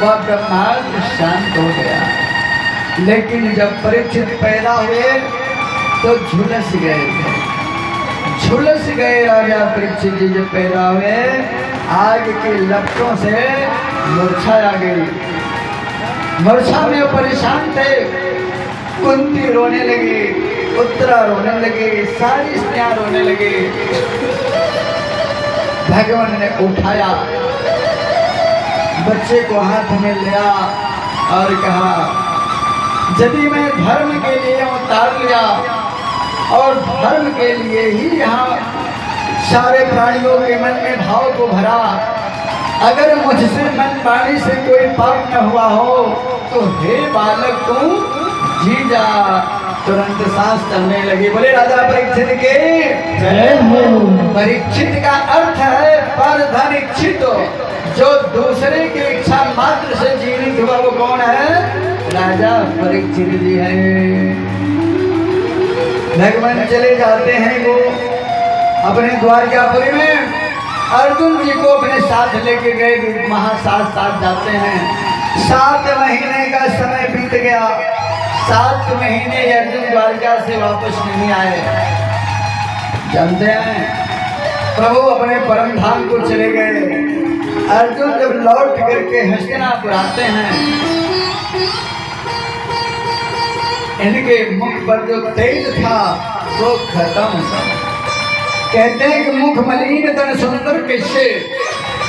वह ब्रह्मांड शांत हो गया। लेकिन जब परीक्षित पैदा हुए तो झुलस गए थे, झुलस गए। राजा परीक्षित जी जब पैदा हुए आग की लपटों से मूर्छा आ गई। मूर्छा में परेशान थे। कुंती रोने लगी, उत्तरा रोने लगी, सारी स्त्रियां रोने लगी। भगवान ने उठाया, बच्चे को हाथ में लिया और कहा, यदि मैं धर्म के लिए उतार लिया और धर्म के लिए ही यहाँ सारे प्राणियों के मन में भाव को भरा, अगर मुझसे मन वाणी से कोई पाप न हुआ हो तो हे बालक तू जी जा। तुरंत सांस चलने लगी। बोले राजा परीक्षित के जय हो। परीक्षित का अर्थ है परधनिक्षित। जो दूसरे की इच्छा मात्र से जीवित हुआ वो कौन है? राजा परीक्षित जी है। भगवान चले जाते हैं वो अपने द्वारकापुरी में। अर्जुन जी को अपने साथ लेके गए, वहां साथ साथ जाते हैं। 7 महीने का समय बीत गया। 7 महीने अर्जुन द्वारका से वापस नहीं आए। जानते हैं प्रभु अपने परम धाम को चले गए। अर्जुन जब लौट करके हस्तिनापुर आते हैं, इनके मुख पर जो तेज था वो खत्म था। कहते हैं कि मुख मलिन तन सुंदर किससे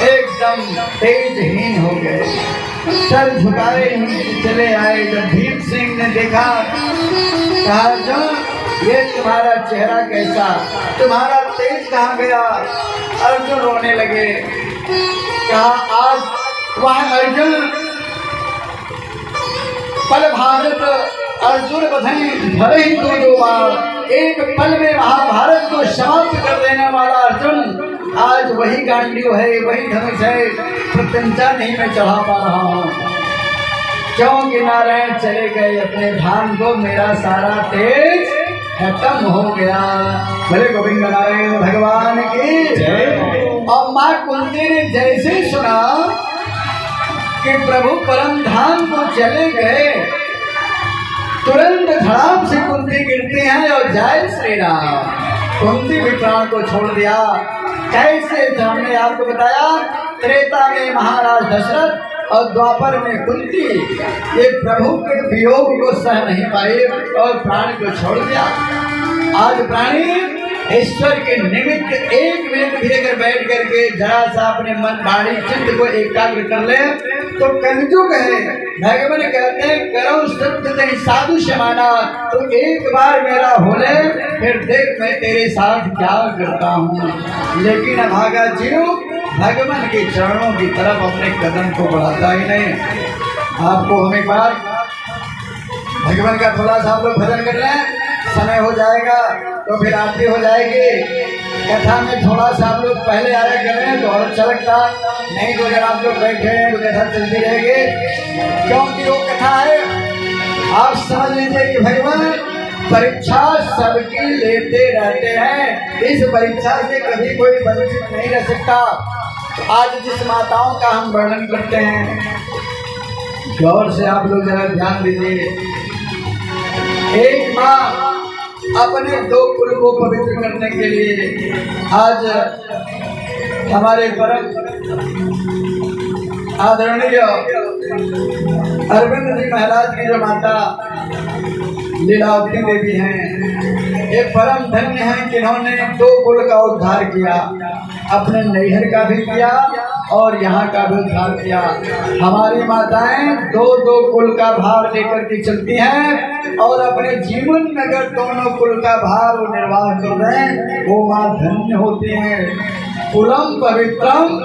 एकदम तेजहीन हो गए। सर झुकाए चले आए। जब भीम सिंह ने देखा, कहा अर्जुन ये तुम्हारा चेहरा कैसा, तुम्हारा तेज कहाँ गया? अर्जुन रोने लगे। कहा आज वह अर्जुन पल भारत अर्जुन बधाई भले ही दो बार, एक पल में महाभारत को समाप्त कर देने वाला अर्जुन आज वही गांडीव है, वही धनुष है। प्रत्यंचा नहीं मैं चढ़ा पा रहा हूँ क्योंकि नारायण चले गए अपने धाम को। मेरा सारा तेज खत्म हो गया। भले गोविंद नारायण भगवान की जय। और माँ कुंती ने जैसे सुना कि प्रभु परम धाम को चले गए, तुरंत धड़ाम से कुंती गिरती हैं और जय श्री राम। कुंती भी प्राण को छोड़ दिया। कैसे? हमने आपको बताया त्रेता में महाराज दशरथ और द्वापर में कुंती, ये प्रभु के वियोग को सह नहीं पाए और प्राण को छोड़ दिया। आज प्राणी ईश्वर के निमित्त 1 मिनट भी अगर बैठ करके जरा सा अपने मन वाणी चित्त को एकाग्र कर ले तो कलयुग है। भगवान कहते हैं करो सत्य साधु समाना, तो एक बार मेरा हो ले फिर देख मैं तेरे साथ क्या करता हूँ। लेकिन अभागा जीव भगवान के चरणों की तरफ अपने कदम को बढ़ाता ही नहीं। आपको हम एक बार भगवान का थोड़ा सा आप लोग भजन कर लें, समय हो जाएगा तो फिर आरती हो जाएगी। कथा में थोड़ा सा आप लोग पहले आया करें तो और अच्छा लगता, नहीं तो अगर आप लोग बैठे हैं तो कथा चलती रहेगी। क्योंकि वो कथा है, आप समझ लीजिए कि भगवान परीक्षा सबकी लेते रहते हैं। इस परीक्षा से कभी कोई वंचित नहीं रह सकता। आज जिस माताओं का हम वर्णन करते हैं, गौर से आप लोग जरा ध्यान दीजिए। एक माँ अपने 2 कुल को पवित्र करने के लिए आज हमारे परम आदरणीय अरविंद जी महाराज की जो माता लीलावती देवी हैं, ये परम धन्य हैं जिन्होंने 2 कुल का उद्धार किया। अपने नैहर का भी किया और यहाँ का भी उद्धार किया। हमारी माताएं 2-2 कुल का भार लेकर के चलती हैं और अपने जीवन में अगर दोनों कुल का भार वो निर्वाह कर रहे हैं, वो माँ धन्य होती हैं। कुलम पवित्रम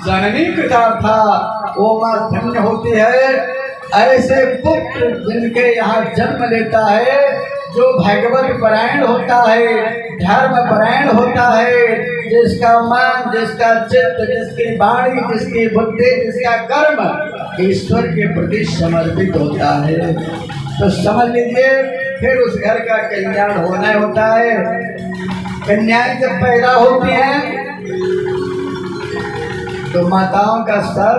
जननी कृतार्था, वो माँ धन्य होती है। ऐसे पुत्र जिनके यहाँ जन्म लेता है, जो भगवत परायण होता है, धर्म परायण होता है, जिसका मन, जिसका चित्त, जिसकी वाणी, जिसकी बुद्धि, जिसका कर्म ईश्वर के प्रति समर्पित होता है, तो समझ लीजिए फिर उस घर का कल्याण होना होता है। कन्याएं जब पैदा होती हैं तो माताओं का सर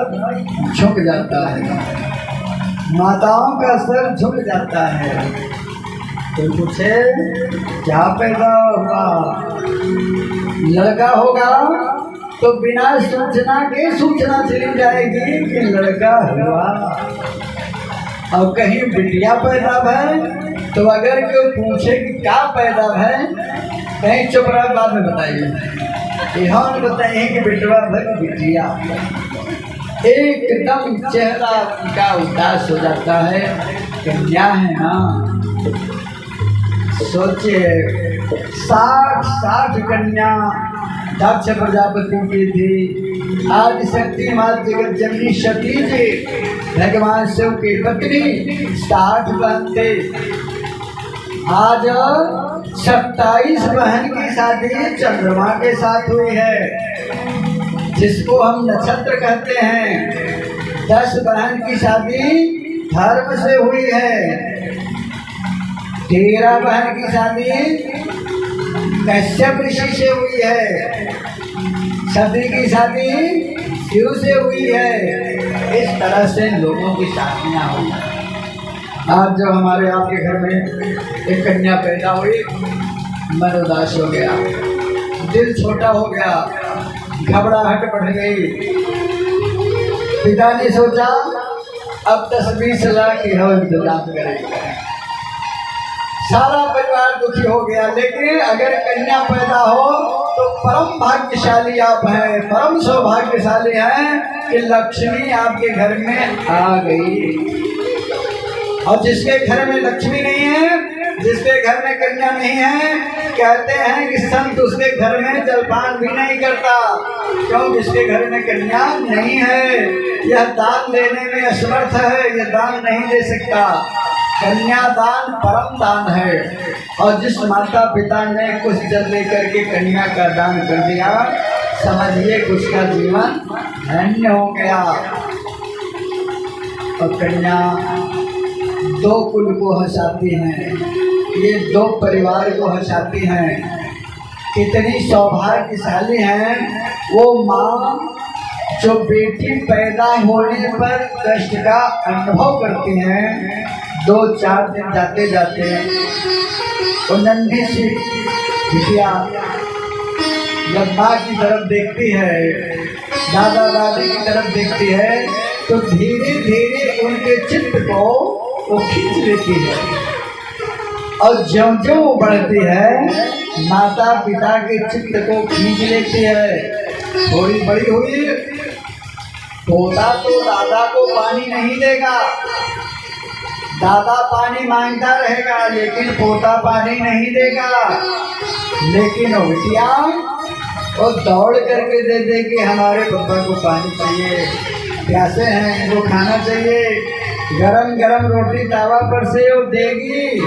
झुक जाता है, माताओं का सर झुक जाता है। तो पूछे क्या पैदा हुआ? लड़का होगा तो बिना सूचना के सूचना चली जाएगी कि लड़का हुआ। और कहीं बिटिया पैदा है तो अगर कोई पूछे कि क्या पैदा है, कहीं चुप रहा, बाद में बताइए। यहाँ बताइए कि बिटवा भर बिटिया, एकदम चेहरा का उदास हो जाता है। कन्या है ना, सोचिए 60 कन्या दक्ष प्रजापति की थी। आदि शक्ति माता जगत जननी सती जी भगवान शिव की पत्नी 60 बहन थे। आज 27 बहन की शादी चंद्रमा के साथ हुई है, जिसको हम नक्षत्र कहते हैं। 10 बहन की शादी धर्म से हुई है। 13 बहन की शादी कश्यप ऋषि से हुई है। सती की शादी शिव से हुई है। इस तरह से लोगों की शादियाँ हुई। आज जो हमारे आपके घर में एक कन्या पैदा हुई, मन उदास हो गया, दिल छोटा हो गया, घबराहट बढ़ गई। पिता ने सोचा अब 10-20 लाख की हो इंतजाम करेंगे। सारा परिवार दुखी हो गया। लेकिन अगर कन्या पैदा हो तो परम भाग्यशाली आप हैं, परम सौभाग्यशाली हैं कि लक्ष्मी आपके घर में आ गई। और जिसके घर में लक्ष्मी नहीं है, जिसके घर में कन्या नहीं है, कहते हैं कि संत उसके घर में जलपान भी नहीं करता। क्यों? जिसके घर में कन्या नहीं है, यह दान देने में असमर्थ है, यह दान नहीं दे सकता। कन्यादान परम दान है। और जिस माता पिता ने कुछ जल लेकर के कन्या का दान कर दिया, समझिए उसका जीवन धन्य हो गया। और कन्या 2 कुल को हंसाती हैं, ये 2 परिवार को हंसाती हैं। कितनी सौभाग्यशाली हैं वो माँ जो बेटी पैदा होने पर कष्ट का अनुभव करती हैं। 2-4 दिन जाते जाते वो नन्ही सी बिटिया जब माँ की तरफ देखती है, दादा दादी की तरफ देखती है, तो धीरे धीरे उनके चित्त को वो खींच लेती है। और ज्यों-ज्यों वो बढ़ती है, माता पिता के चित्त को खींच लेती है। थोड़ी बड़ी हुई, पोता तो दादा को पानी नहीं देगा, दादा पानी मांगता रहेगा, लेकिन पोता पानी नहीं देगा। लेकिन वो बिटिया वो दौड़ करके दे दे कि हमारे पापा को पानी चाहिए, प्यासे हैं, इनको खाना चाहिए। गरम गरम रोटी तावा पर से वो देगी।